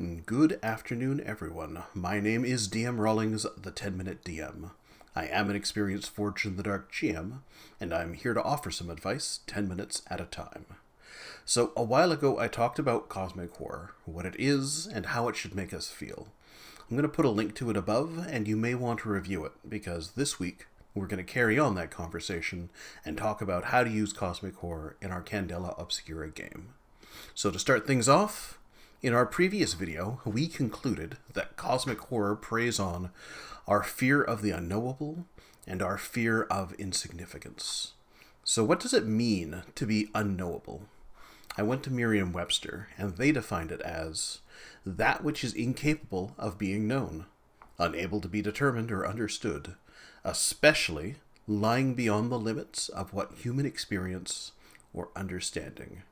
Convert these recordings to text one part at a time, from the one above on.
Good afternoon, everyone. My name is DM Rawlings, the 10-Minute DM. I am an experienced Forge in the Dark GM, and I'm here to offer some advice 10 minutes at a time. So, a while ago I talked about cosmic horror, what it is, and how it should make us feel. I'm going to put a link to it above, and you may want to review it, because this week we're going to carry on that conversation and talk about how to use cosmic horror in our Candela Obscura game. So to start things off, in our previous video, we concluded that cosmic horror preys on our fear of the unknowable and our fear of insignificance. So what does it mean to be unknowable? I went to Merriam-Webster, and they defined it as that which is incapable of being known, unable to be determined or understood, especially lying beyond the limits of what human experience or understanding.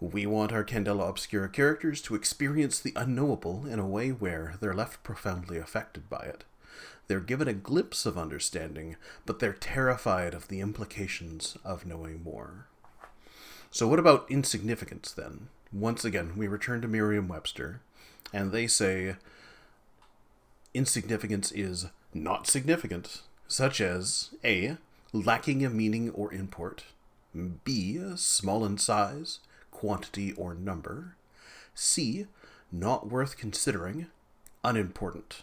We want our Candela Obscura characters to experience the unknowable in a way where they're left profoundly affected by it. They're given a glimpse of understanding, but they're terrified of the implications of knowing more. So what about insignificance, then? Once again, we return to Merriam-Webster, and they say insignificance is not significant, such as A, lacking in meaning or import, B, small in size, quantity, or number, C, not worth considering, unimportant,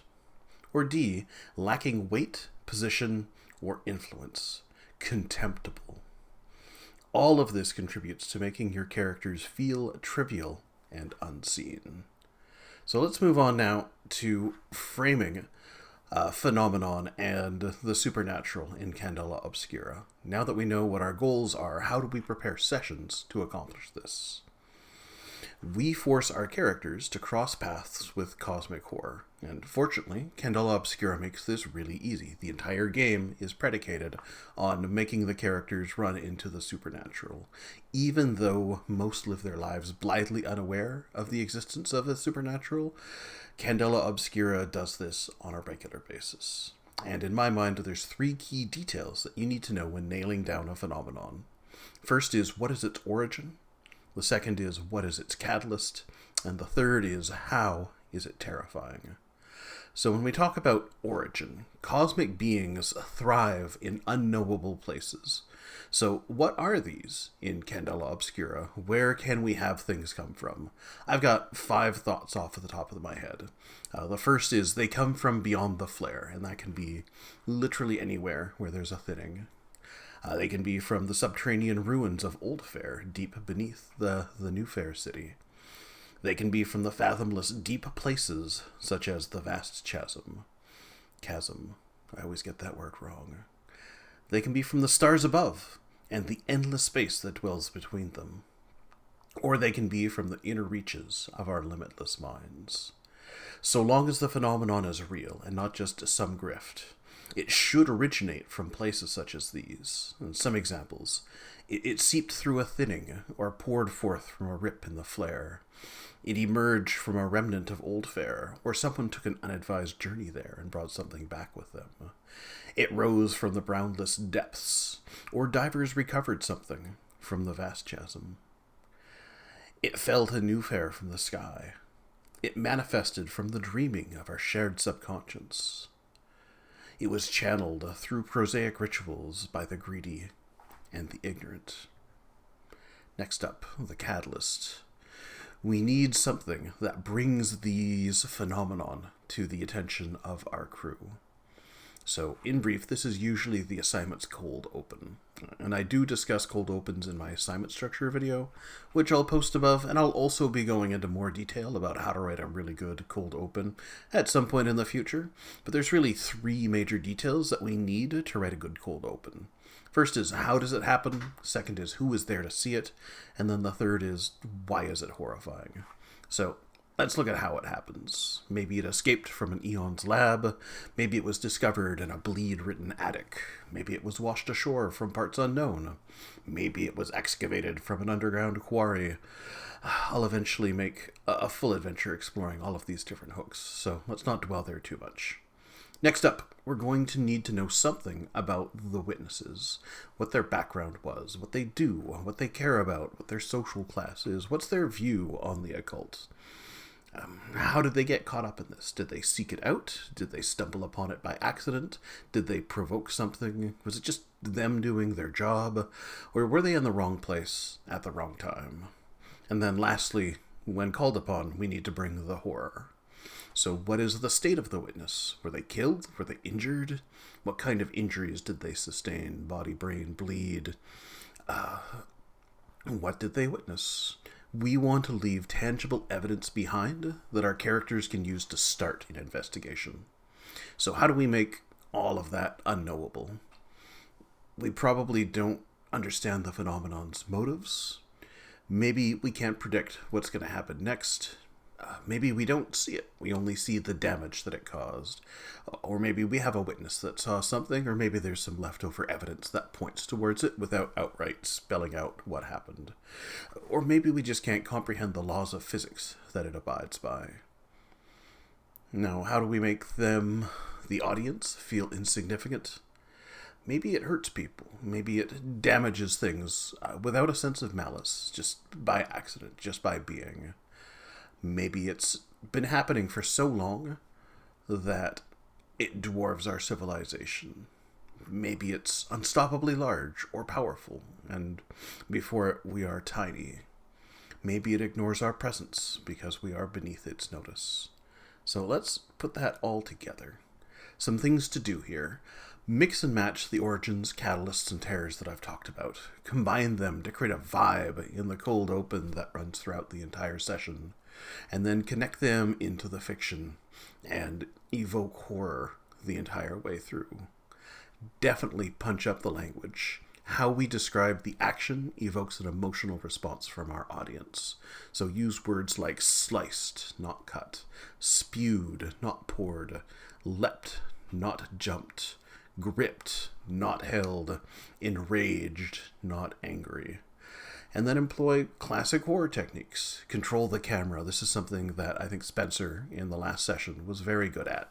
or D, lacking weight, position, or influence, contemptible. All of this contributes to making your characters feel trivial and unseen. So let's move on now to framing phenomenon and the supernatural in Candela Obscura. Now that we know what our goals are, how do we prepare sessions to accomplish this? We force our characters to cross paths with cosmic horror, and fortunately, Candela Obscura makes this really easy. The entire game is predicated on making the characters run into the supernatural, even though most live their lives blithely unaware of the existence of the supernatural. Candela Obscura does this on a regular basis. And in my mind, there's three key details that you need to know when nailing down a phenomenon. First is, what is its origin? The second is, what is its catalyst? And the third is, how is it terrifying? So when we talk about origin, cosmic beings thrive in unknowable places. So what are these in Candela Obscura? Where can we have things come from? I've got 5 thoughts off of the top of my head. The first is they come from beyond the flare, and that can be literally anywhere where there's a thinning. They can be from the subterranean ruins of Old Fair, deep beneath the New Fair city. They can be from the fathomless deep places, such as the vast chasm. Chasm. I always get that word wrong. They can be from the stars above, and the endless space that dwells between them. Or they can be from the inner reaches of our limitless minds. So long as the phenomenon is real, and not just some grift, it should originate from places such as these. And some examples. It seeped through a thinning, or poured forth from a rip in the flare. It emerged from a remnant of Old Fair, or someone took an unadvised journey there and brought something back with them. It rose from the boundless depths, or divers recovered something from the vast chasm. It fell to New Fair from the sky. It manifested from the dreaming of our shared subconscious. It was channeled through prosaic rituals by the greedy and the ignorant. Next up, the catalyst. We need something that brings these phenomenon to the attention of our crew. So, in brief, this is usually the assignment's cold open. And I do discuss cold opens in my assignment structure video, which I'll post above, and I'll also be going into more detail about how to write a really good cold open at some point in the future. But there's really 3 major details that we need to write a good cold open. First is, how does it happen? Second is, who is there to see it? And then the third is, why is it horrifying? So, let's look at how it happens. Maybe it escaped from an Eon's lab. Maybe it was discovered in a bleed-ridden attic. Maybe it was washed ashore from parts unknown. Maybe it was excavated from an underground quarry. I'll eventually make a full adventure exploring all of these different hooks, so let's not dwell there too much. Next up, we're going to need to know something about the witnesses, what their background was, what they do, what they care about, what their social class is, what's their view on the occult. How did they get caught up in this? Did they seek it out? Did they stumble upon it by accident? Did they provoke something? Was it just them doing their job? Or were they in the wrong place at the wrong time? And then lastly, when called upon, we need to bring the horror. So what is the state of the witness? Were they killed? Were they injured? What kind of injuries did they sustain? Body, brain, bleed? What did they witness? We want to leave tangible evidence behind that our characters can use to start an investigation. So how do we make all of that unknowable? We probably don't understand the phenomenon's motives. Maybe we can't predict what's going to happen next. Maybe we don't see it. We only see the damage that it caused. Or maybe we have a witness that saw something, or maybe there's some leftover evidence that points towards it without outright spelling out what happened. Or maybe we just can't comprehend the laws of physics that it abides by. Now, how do we make them, the audience, feel insignificant? Maybe it hurts people. Maybe it damages things without a sense of malice, just by accident, just by being. Maybe it's been happening for so long that it dwarves our civilization. Maybe it's unstoppably large or powerful, and before it we are tiny. Maybe it ignores our presence because we are beneath its notice. So let's put that all together. Some things to do here. Mix and match the origins, catalysts, and terrors that I've talked about. Combine them to create a vibe in the cold open that runs throughout the entire session. And then connect them into the fiction and evoke horror the entire way through. Definitely punch up the language. How we describe the action evokes an emotional response from our audience. So use words like sliced, not cut, spewed, not poured, leapt, not jumped, gripped, not held, enraged, not angry. And then employ classic horror techniques. Control the camera. This is something that I think Spencer in the last session was very good at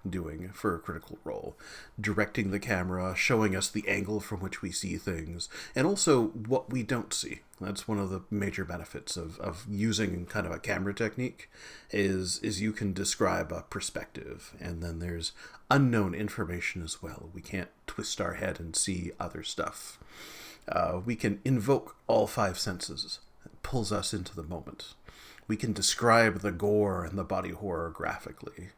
doing for a Critical Role. Directing the camera, showing us the angle from which we see things, and also what we don't see. That's one of the major benefits of using kind of a camera technique is you can describe a perspective, and then there's unknown information as well. We can't twist our head and see other stuff. We can invoke all five senses. It pulls us into the moment. We can describe the gore and the body horror graphically.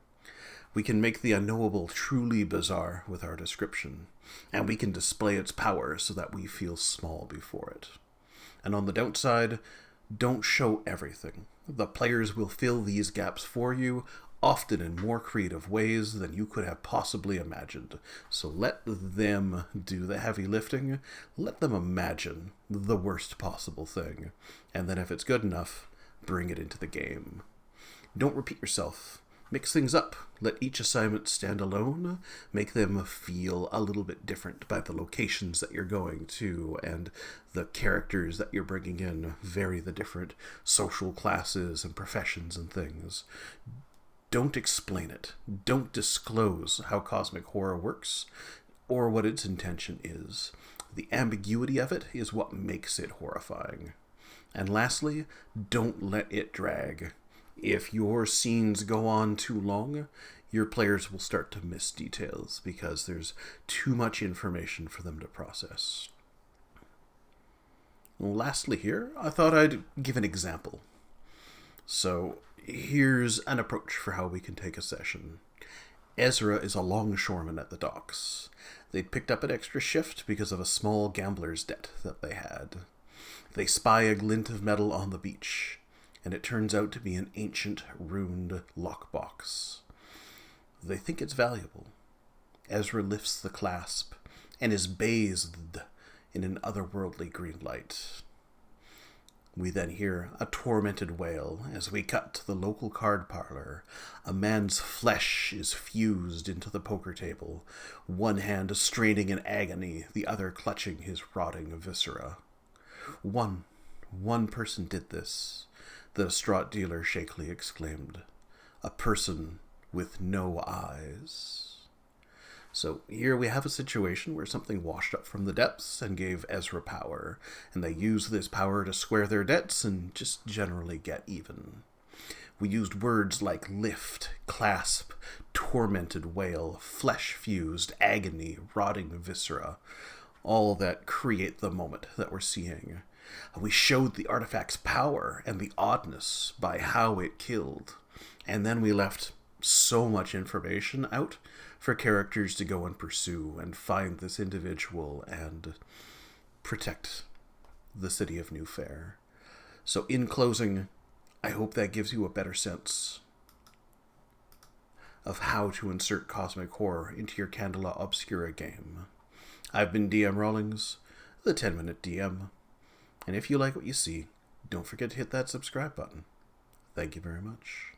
We can make the unknowable truly bizarre with our description. And we can display its power so that we feel small before it. And on the downside, don't show everything. The players will fill these gaps for you, often in more creative ways than you could have possibly imagined. So let them do the heavy lifting. Let them imagine the worst possible thing. And then if it's good enough, bring it into the game. Don't repeat yourself. Mix things up. Let each assignment stand alone. Make them feel a little bit different by the locations that you're going to and the characters that you're bringing in. Vary the different social classes and professions and things. Don't explain it. Don't disclose how cosmic horror works or what its intention is. The ambiguity of it is what makes it horrifying. And lastly, don't let it drag. If your scenes go on too long, your players will start to miss details because there's too much information for them to process. Lastly here, I thought I'd give an example. So here's an approach for how we can take a session. Ezra is a longshoreman at the docks. They'd picked up an extra shift because of a small gambler's debt that they had. They spy a glint of metal on the beach, and it turns out to be an ancient, ruined lockbox. They think it's valuable. Ezra lifts the clasp and is bathed in an otherworldly green light. We then hear a tormented wail as we cut to the local card parlor. A man's flesh is fused into the poker table, one hand straining in agony, the other clutching his rotting viscera. One person did this, the distraught dealer shakily exclaimed. A person with no eyes. So here we have a situation where something washed up from the depths and gave Ezra power, and they used this power to square their debts and just generally get even. We used words like lift, clasp, tormented wail, flesh-fused, agony, rotting viscera, all that create the moment that we're seeing. We showed the artifact's power and the oddness by how it killed, and then we left so much information out for characters to go and pursue and find this individual and protect the city of New Fair. So in closing, I hope that gives you a better sense of how to insert cosmic horror into your Candela Obscura game. I've been DM Rawlings, the 10-Minute DM, and if you like what you see, don't forget to hit that subscribe button. Thank you very much.